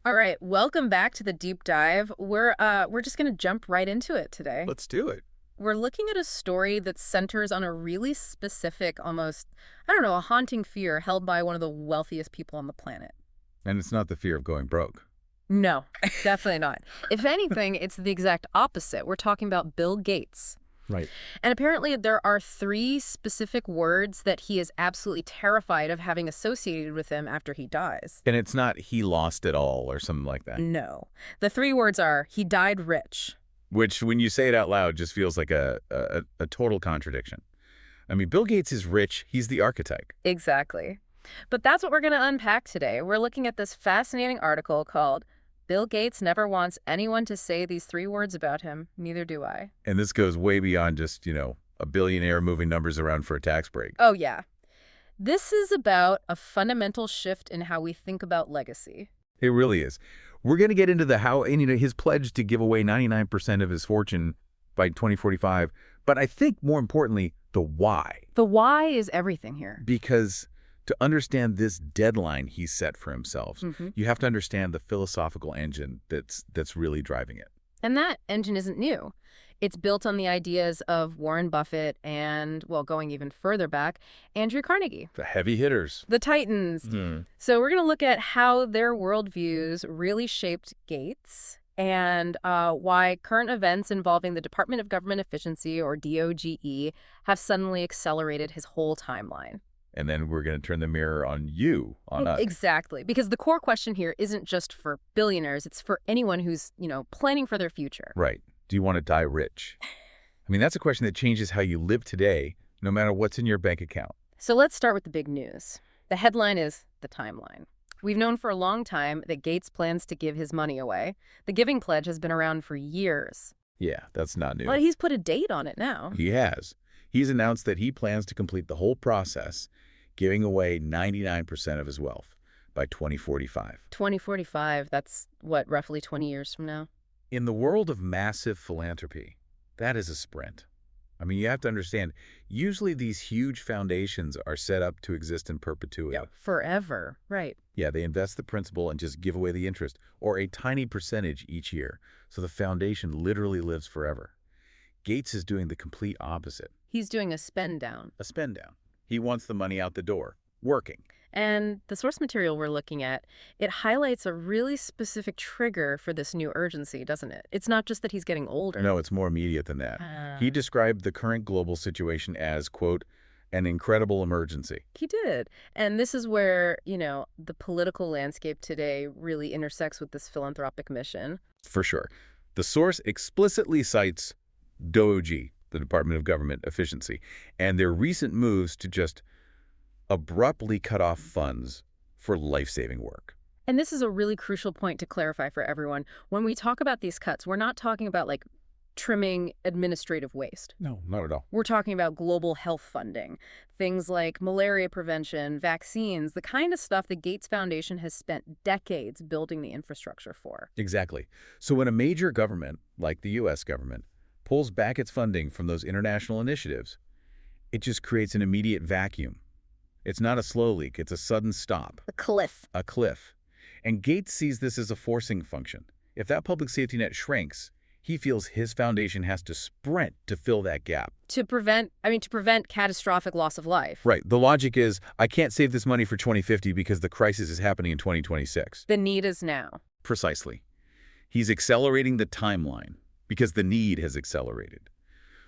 All right, welcome back to the deep dive. We're just going to jump right into it today. Let's do it. We're looking at a story that centers on a really specific, almost, I don't know, a haunting fear held by one of the wealthiest people on the planet. And it's not the fear of going broke. No, definitely not. If anything, it's the exact opposite. We're talking about Bill Gates. Right. And apparently there are 3 specific words that he is absolutely terrified of having associated with him after he dies. And it's not he lost it all or something like that. No. The 3 words are, he died rich. Which, when you say it out loud, just feels like a total contradiction. I mean, Bill Gates is rich. He's the archetype. Exactly. But that's what we're going to unpack today. We're looking at this fascinating article called Bill Gates Never Wants Anyone to Say These 3 Words About Him, Neither Do I. And this goes way beyond just, a billionaire moving numbers around for a tax break. Oh, yeah. This is about a fundamental shift in how we think about legacy. It really is. We're going to get into the how, and his pledge to give away 99% of his fortune by 2045. But I think more importantly, the why. The why is everything here. Because to understand this deadline he set for himself, you have to understand the philosophical engine that's really driving it. And that engine isn't new. It's built on the ideas of Warren Buffett and, well, going even further back, Andrew Carnegi. The heavy hitters. The Titans. So we're going to look at how their worldviews really shaped Gates and why current events involving the Department of Government Efficiency, or DOGE, have suddenly accelerated his whole timeline. And then we're going to turn the mirror on you, on us. Exactly. Because the core question here isn't just for billionaires. It's for anyone who's, planning for their future. Right. Do you want to die rich? I mean, that's a question that changes how you live today, no matter what's in your bank account. So let's start with the big news. The headline is the timeline. We've known for a long time that Gates plans to give his money away. The giving pledge has been around for years. Yeah, that's not new. But he's put a date on it now. He has. He's announced that he plans to complete the whole process, giving away 99% of his wealth by 2045. 2045, that's what, roughly 20 years from now? In the world of massive philanthropy, that is a sprint. I mean, you have to understand, usually these huge foundations are set up to exist in perpetuity. Yeah, forever, right. Yeah, they invest the principal and just give away the interest, or a tiny percentage each year, so the foundation literally lives forever. Gates is doing the complete opposite. He's doing a spend down. A spend down. He wants the money out the door, working. And the source material we're looking at, it highlights a really specific trigger for this new urgency, doesn't it? It's not just that he's getting older. No, it's more immediate than that. He described the current global situation as, quote, an incredible emergency. He did. And this is where, the political landscape today really intersects with this philanthropic mission. For sure. The source explicitly cites DOGE, the Department of Government Efficiency, and their recent moves to just abruptly cut off funds for life-saving work. And this is a really crucial point to clarify for everyone. When we talk about these cuts, we're not talking about trimming administrative waste. No, not at all. We're talking about global health funding, things like malaria prevention, vaccines, the kind of stuff the Gates Foundation has spent decades building the infrastructure for. Exactly. So when a major government, like the U.S. government, pulls back its funding from those international initiatives, it just creates an immediate vacuum. It's not a slow leak, it's a sudden stop. A cliff. A cliff. And Gates sees this as a forcing function. If that public safety net shrinks, he feels his foundation has to sprint to fill that gap. To prevent catastrophic loss of life. Right. The logic is, I can't save this money for 2050 because the crisis is happening in 2026. The need is now. Precisely. He's accelerating the timeline because the need has accelerated.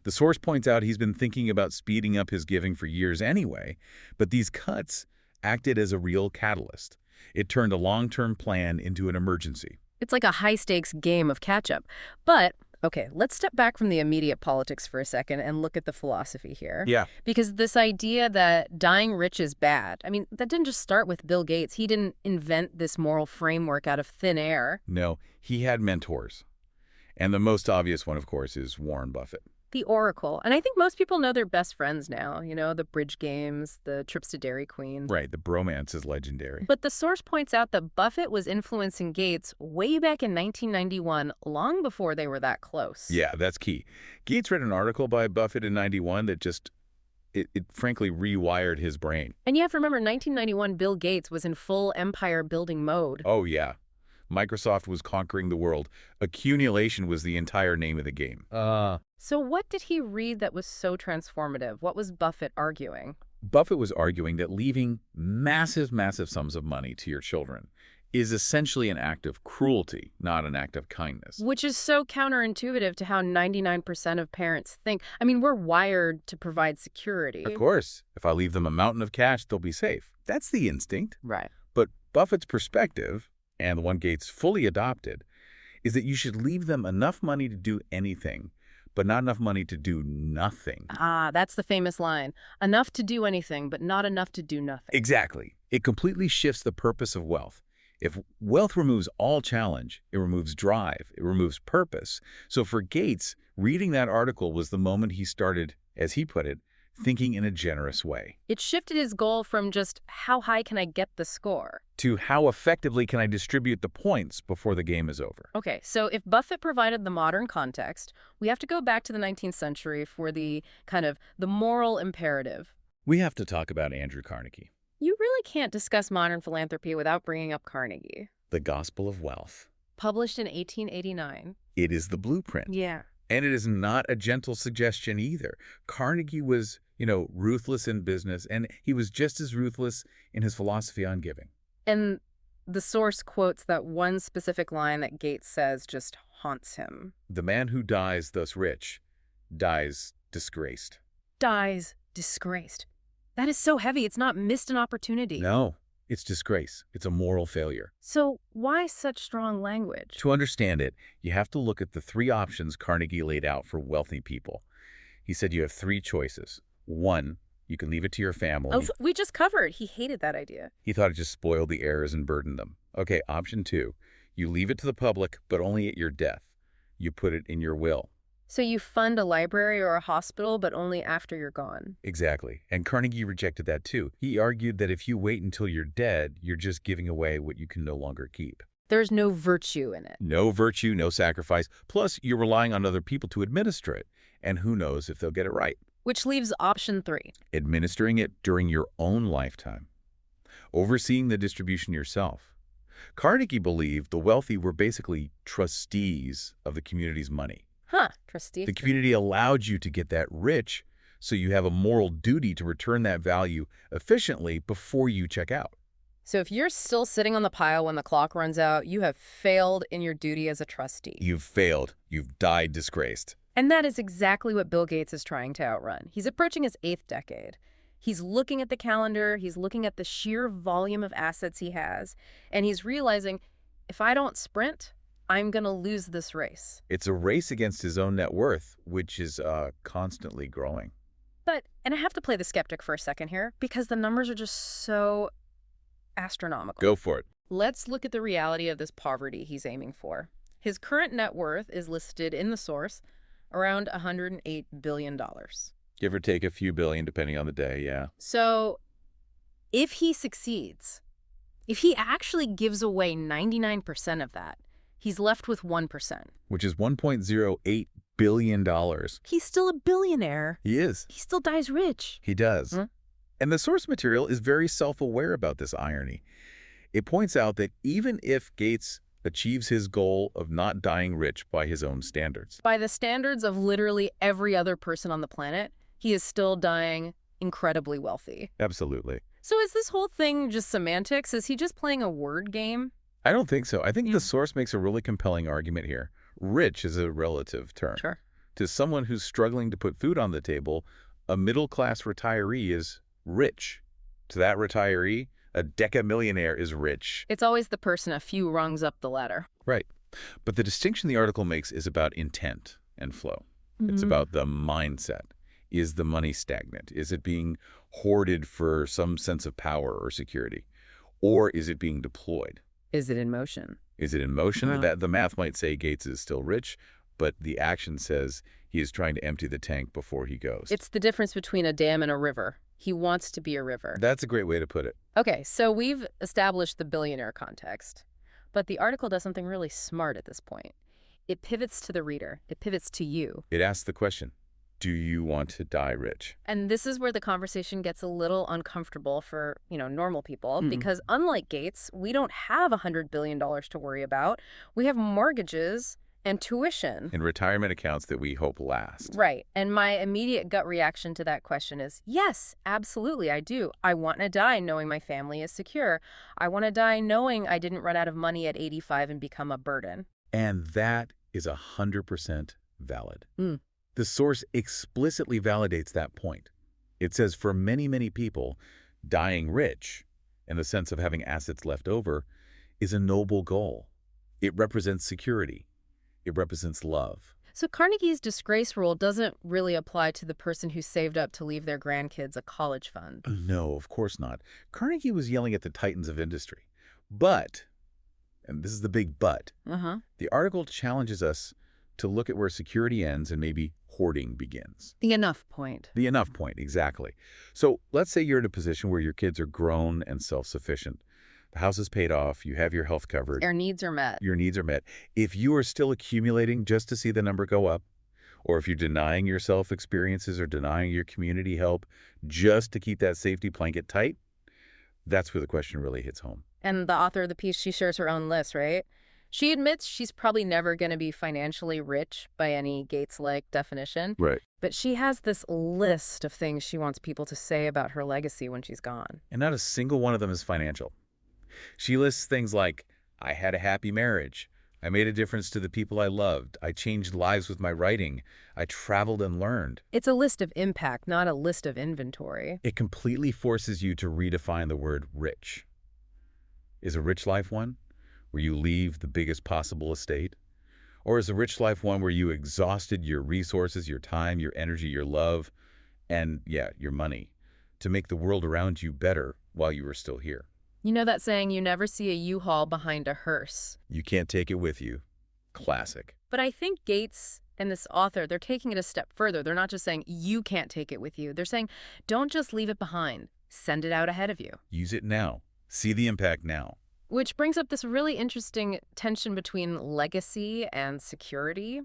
The source points out he's been thinking about speeding up his giving for years anyway, but these cuts acted as a real catalyst. It turned a long-term plan into an emergency. It's like a high-stakes game of catch-up. But, okay, let's step back from the immediate politics for a second and look at the philosophy here. Yeah. Because this idea that dying rich is bad, I mean, that didn't just start with Bill Gates. He didn't invent this moral framework out of thin air. No, he had mentors. And the most obvious one, of course, is Warren Buffett. The Oracle. And I think most people know they're best friends now. The bridge games, the trips to Dairy Queen. Right, the bromance is legendary. But the source points out that Buffett was influencing Gates way back in 1991, long before they were that close. Yeah, that's key. Gates read an article by Buffett in 91 that just, it frankly rewired his brain. And you have to remember, 1991, Bill Gates was in full empire-building mode. Oh, yeah. Microsoft was conquering the world. Accumulation was the entire name of the game. So what did he read that was so transformative? What was Buffett arguing? Buffett was arguing that leaving massive, massive sums of money to your children is essentially an act of cruelty, not an act of kindness. Which is so counterintuitive to how 99% of parents think. I mean, we're wired to provide security. Of course, if I leave them a mountain of cash, they'll be safe. That's the instinct. Right. But Buffett's perspective, and the one Gates fully adopted, is that you should leave them enough money to do anything, but not enough money to do nothing. Ah, that's the famous line. Enough to do anything, but not enough to do nothing. Exactly. It completely shifts the purpose of wealth. If wealth removes all challenge, it removes drive, it removes purpose. So for Gates, reading that article was the moment he started, as he put it, thinking in a generous way. It shifted his goal from just how high can I get the score to how effectively can I distribute the points before the game is over. Okay, so if Buffett provided the modern context, we have to go back to the 19th century for the the moral imperative. We have to talk about Andrew Carnegie. You really can't discuss modern philanthropy without bringing up Carnegie. The Gospel of Wealth. Published in 1889. It is the blueprint. Yeah. And it is not a gentle suggestion either. Carnegie was, ruthless in business, and he was just as ruthless in his philosophy on giving. And the source quotes that one specific line that Gates says just haunts him. The man who dies thus rich dies disgraced. Dies disgraced. That is so heavy, it's not missed an opportunity. No, it's disgrace. It's a moral failure. So why such strong language? To understand it, you have to look at the three options Carnegie laid out for wealthy people. He said you have three choices. One, you can leave it to your family. Oh, we just covered. He hated that idea. He thought it just spoiled the heirs and burdened them. Okay, option two, you leave it to the public, but only at your death. You put it in your will. So you fund a library or a hospital, but only after you're gone. Exactly. And Carnegie rejected that too. He argued that if you wait until you're dead, you're just giving away what you can no longer keep. There's no virtue in it. No virtue, no sacrifice. Plus, you're relying on other people to administer it. And who knows if they'll get it right. Which leaves option three. Administering it during your own lifetime. Overseeing the distribution yourself. Carnegie believed the wealthy were basically trustees of the community's money. Huh, trustee. The community allowed you to get that rich, so you have a moral duty to return that value efficiently before you check out. So if you're still sitting on the pile when the clock runs out, you have failed in your duty as a trustee. You've failed. You've died disgraced. And that is exactly what Bill Gates is trying to outrun. He's approaching his 8th decade. He's looking at the calendar, he's looking at the sheer volume of assets he has, and he's realizing, if I don't sprint, I'm going to lose this race. It's a race against his own net worth, which is constantly growing. And I have to play the skeptic for a second here, because the numbers are just so astronomical. Go for it. Let's look at the reality of this poverty he's aiming for. His current net worth is listed in the source around $108 billion. Give or take a few billion, depending on the day, yeah. So if he succeeds, if he actually gives away 99% of that, he's left with 1%. Which is $1.08 billion. He's still a billionaire. He is. He still dies rich. He does. And the source material is very self-aware about this irony. It points out that even if Gates achieves his goal of not dying rich by his own standards, by the standards of literally every other person on the planet, he is still dying incredibly wealthy. Absolutely. So is this whole thing just semantics? Is he just playing a word game? I don't think so. I think the source makes a really compelling argument here. Rich is a relative term. Sure. To someone who's struggling to put food on the table, a middle-class retiree is rich. To that retiree, a decamillionaire is rich. It's always the person a few rungs up the ladder. Right. But the distinction the article makes is about intent and flow. It's about the mindset. Is the money stagnant? Is it being hoarded for some sense of power or security? Or is it being deployed? Is it in motion? Is it in motion? That the math might say Gates is still rich, but the action says he is trying to empty the tank before he goes. It's the difference between a dam and a river. He wants to be a river. That's a great way to put it. Okay, so we've established the billionaire context, but the article does something really smart at this point. It pivots to the reader. It pivots to you. It asks the question, Do you want to die rich? And this is where the conversation gets a little uncomfortable for, normal people, because unlike Gates, we don't have $100 billion to worry about. We have mortgages and tuition. And retirement accounts that we hope last. Right. And my immediate gut reaction to that question is, yes, absolutely, I do. I want to die knowing my family is secure. I want to die knowing I didn't run out of money at 85 and become a burden. And that is 100% valid. Mm. The source explicitly validates that point. It says for many, many people, dying rich, in the sense of having assets left over, is a noble goal. It represents security. It represents love. So Carnegie's disgrace rule doesn't really apply to the person who saved up to leave their grandkids a college fund. No, of course not. Carnegie was yelling at the titans of industry. But, and this is the big but, the article challenges us to look at where security ends and maybe hoarding begins. The enough point. The enough point, exactly. So let's say you're in a position where your kids are grown and self-sufficient. The house is paid off. You have your health covered. Your needs are met. Your needs are met. If you are still accumulating just to see the number go up, or if you're denying yourself experiences or denying your community help just to keep that safety blanket tight, that's where the question really hits home. And the author of the piece, she shares her own list, right? She admits she's probably never going to be financially rich by any Gates-like definition. Right. But she has this list of things she wants people to say about her legacy when she's gone. And not a single one of them is financial. She lists things like, I had a happy marriage. I made a difference to the people I loved. I changed lives with my writing. I traveled and learned. It's a list of impact, not a list of inventory. It completely forces you to redefine the word rich. Is a rich life one where you leave the biggest possible estate? Or is a rich life one where you exhausted your resources, your time, your energy, your love, and, yeah, your money to make the world around you better while you were still here? You know that saying, you never see a U-Haul behind a hearse. You can't take it with you. Classic. But I think Gates and this author, they're taking it a step further. They're not just saying, you can't take it with you. They're saying, don't just leave it behind. Send it out ahead of you. Use it now. See the impact now. Which brings up this really interesting tension between legacy and security.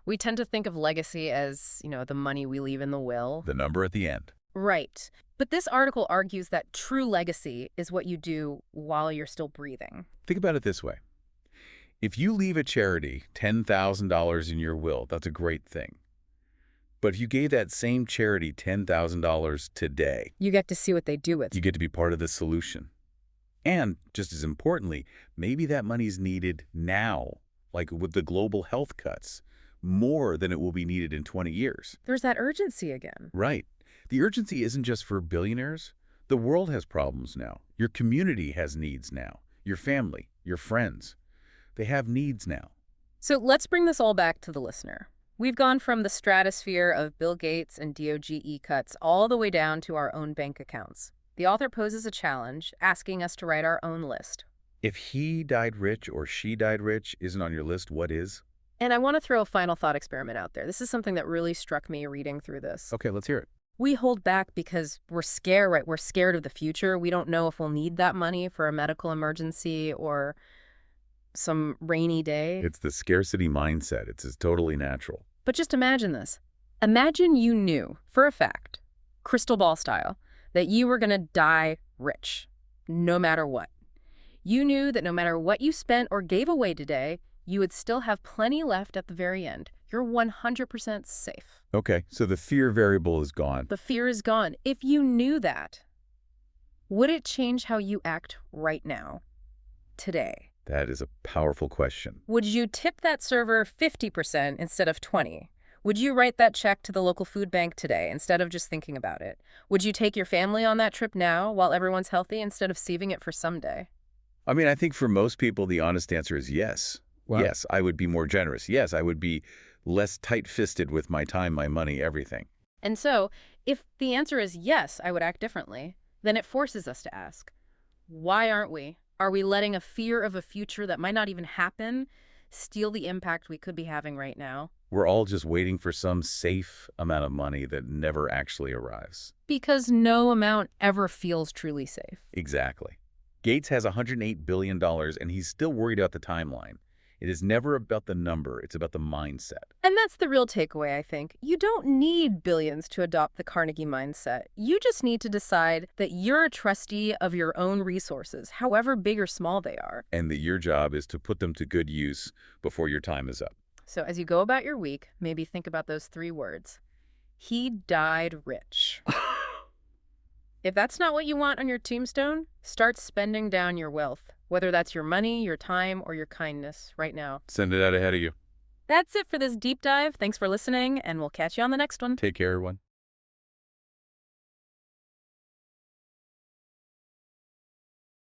We tend to think of legacy as, the money we leave in the will. The number at the end. Right. But this article argues that true legacy is what you do while you're still breathing. Think about it this way. If you leave a charity $10,000 in your will, that's a great thing. But if you gave that same charity $10,000 today, you get to see what they do with it. You get to be part of the solution. And, just as importantly, maybe that money's needed now, like with the global health cuts, more than it will be needed in 20 years. There's that urgency again. Right. The urgency isn't just for billionaires. The world has problems now. Your community has needs now. Your family, your friends, they have needs now. So let's bring this all back to the listener. We've gone from the stratosphere of Bill Gates and DOGE cuts all the way down to our own bank accounts. The author poses a challenge, asking us to write our own list. If he died rich or she died rich isn't on your list, what is? And I want to throw a final thought experiment out there. This is something that really struck me reading through this. Okay, let's hear it. We hold back because we're scared, right? We're scared of the future. We don't know if we'll need that money for a medical emergency or some rainy day. It's the scarcity mindset. It's totally natural. But just imagine this. Imagine you knew, for a fact, crystal ball style, that you were going to die rich, no matter what. You knew that no matter what you spent or gave away today, you would still have plenty left at the very end. You're 100% safe. Okay, so the fear variable is gone. The fear is gone. If you knew that, would it change how you act right now, today? That is a powerful question. Would you tip that server 50% instead of 20%? Would you write that check to the local food bank today instead of just thinking about it? Would you take your family on that trip now while everyone's healthy instead of saving it for someday? I mean, I think for most people, the honest answer is yes. Wow. Yes, I would be more generous. Yes, I would be less tight-fisted with my time, my money, everything. And so, if the answer is yes, I would act differently, then it forces us to ask, why aren't we? Are we letting a fear of a future that might not even happen steal the impact we could be having right now? We're all just waiting for some safe amount of money that never actually arrives. Because no amount ever feels truly safe. Exactly. Gates has $108 billion, and he's still worried about the timeline. It is never about the number. It's about the mindset. And that's the real takeaway, I think. You don't need billions to adopt the Carnegie mindset. You just need to decide that you're a trustee of your own resources, however big or small they are. And that your job is to put them to good use before your time is up. So as you go about your week, maybe think about those 3 words. He died rich. If that's not what you want on your tombstone, start spending down your wealth, whether that's your money, your time, or your kindness right now. Send it out ahead of you. That's it for this deep dive. Thanks for listening, and we'll catch you on the next one. Take care, everyone.